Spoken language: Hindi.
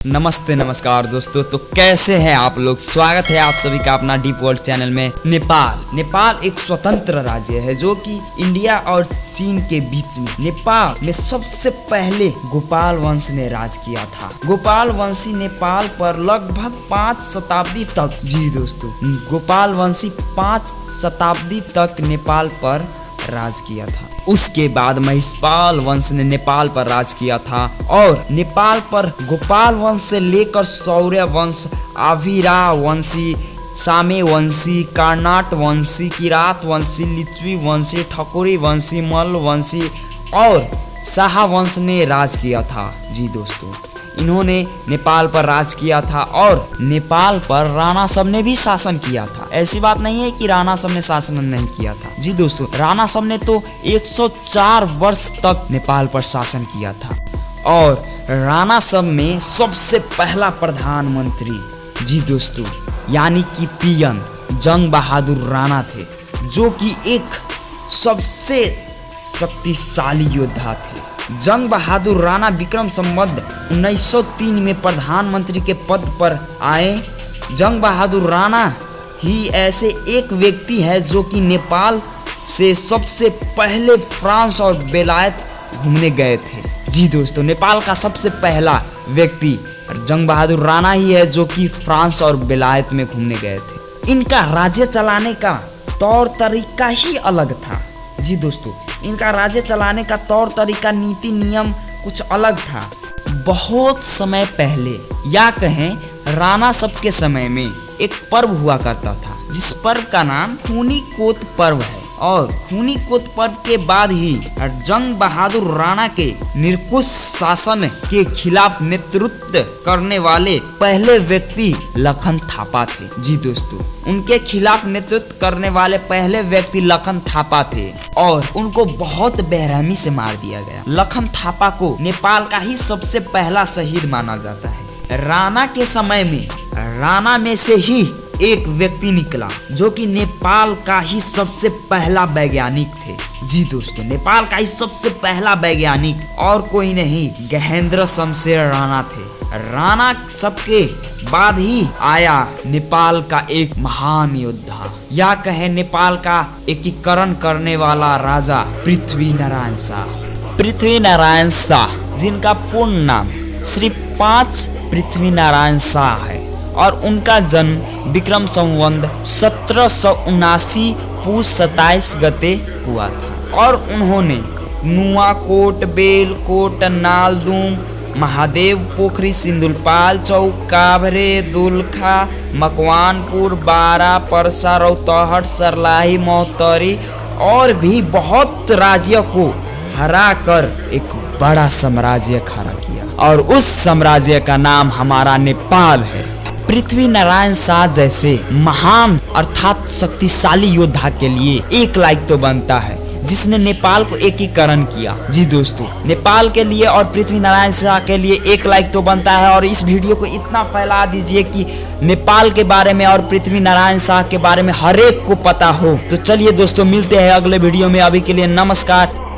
नमस्ते नमस्कार दोस्तों, तो कैसे हैं आप लोग। स्वागत है आप सभी का अपना डीप वर्ल्ड चैनल में। नेपाल एक स्वतंत्र राज्य है जो कि इंडिया और चीन के बीच में। नेपाल में सबसे पहले गोपाल वंश ने राज किया था। गोपाल वंशी नेपाल पर लगभग 5 शताब्दी तक, जी दोस्तों, गोपाल वंशी 5 शताब्दी तक नेपाल पर राज किया था। उसके बाद महिषपाल वंश ने नेपाल पर राज किया था और नेपाल पर गोपाल वंश से लेकर शौर्य वंश, आविरा वंशी, सामे वंशी, कर्नाट वंशी, किरात वंशी, लिच्छवी वंशी, ठकुरी वंशी, मल्ल वंशी और शाह वंश ने राज किया था। जी दोस्तों, इन्होंने नेपाल पर राज किया था और नेपाल पर राणा सब ने भी शासन किया था। ऐसी बात नहीं है कि राणा सब ने शासन नहीं किया था। जी दोस्तों, राणा सब ने तो 104 वर्ष तक नेपाल पर शासन किया था और राणा सब में सबसे पहला प्रधानमंत्री, जी दोस्तों, यानी कि पीएम जंग बहादुर राणा थे, जो कि एक सबसे शक्तिशाली योद्धा थे। जंग बहादुर राणा विक्रम संवत 1903 में प्रधानमंत्री के पद पर आए। जंग बहादुर राणा ही ऐसे एक व्यक्ति है जो कि नेपाल से सबसे पहले फ्रांस और बेलायत घूमने गए थे। जी दोस्तों, नेपाल का सबसे पहला व्यक्ति जंग बहादुर राणा ही है जो कि फ्रांस और बेलायत में घूमने गए थे। इनका राज्य चलाने का तौर तरीका ही अलग था। जी दोस्तों, इनका राज्य चलाने का तौर तरीका, नीति नियम कुछ अलग था। बहुत समय पहले, या कहें राणा सब के समय में, एक पर्व हुआ करता था जिस पर्व का नाम खूनीकोत पर्व है। और खूनीकोत पर्व के बाद ही जंग बहादुर राणा के निरंकुश शासन के खिलाफ नेतृत्व करने वाले पहले व्यक्ति लखन थापा थे। जी दोस्तों, उनके खिलाफ नेतृत्व करने वाले पहले व्यक्ति लखन थापा थे और उनको बहुत बेरहमी से मार दिया गया। लखन थापा को नेपाल का ही सबसे पहला शहीद माना जाता है। राणा के समय में राणा में से ही एक व्यक्ति निकला जो कि नेपाल का ही सबसे पहला वैज्ञानिक थे। जी दोस्तों, नेपाल का ही सबसे पहला वैज्ञानिक और कोई नहीं, गहेंद्र शमशेर राणा थे। राणा सबके बाद ही आया नेपाल का एक महान योद्धा, या कहे नेपाल का एकीकरण करने वाला राजा पृथ्वीनारायण शाह। पृथ्वीनारायण शाह, जिनका पूर्ण नाम श्री 5 पृथ्वीनारायण शाह है और उनका जन्म विक्रम संवत 1779 पूस 27 गते हुआ था और उन्होंने नुआकोट, बेलकोट, नालदुम, महादेव पोखरी, सिंदुलपाल चौक, काभरे, दुल्खा, मकवानपुर, बारा, परसा, रौतहट, सरलाही, मौतरी और भी बहुत राज्यों को हरा कर एक बड़ा साम्राज्य खड़ा किया और उस साम्राज्य का नाम हमारा नेपाल है। पृथ्वीनारायण शाह जैसे महान अर्थात शक्तिशाली योद्धा के लिए एक लाइक तो बनता है जिसने नेपाल को एकीकरण किया। जी दोस्तों, नेपाल के लिए और पृथ्वीनारायण शाह के लिए एक लाइक तो बनता है और इस वीडियो को इतना फैला दीजिए कि नेपाल के बारे में और पृथ्वीनारायण शाह के बारे में हर एक को पता हो। तो चलिए दोस्तों, मिलते हैं अगले वीडियो में। अभी के लिए नमस्कार।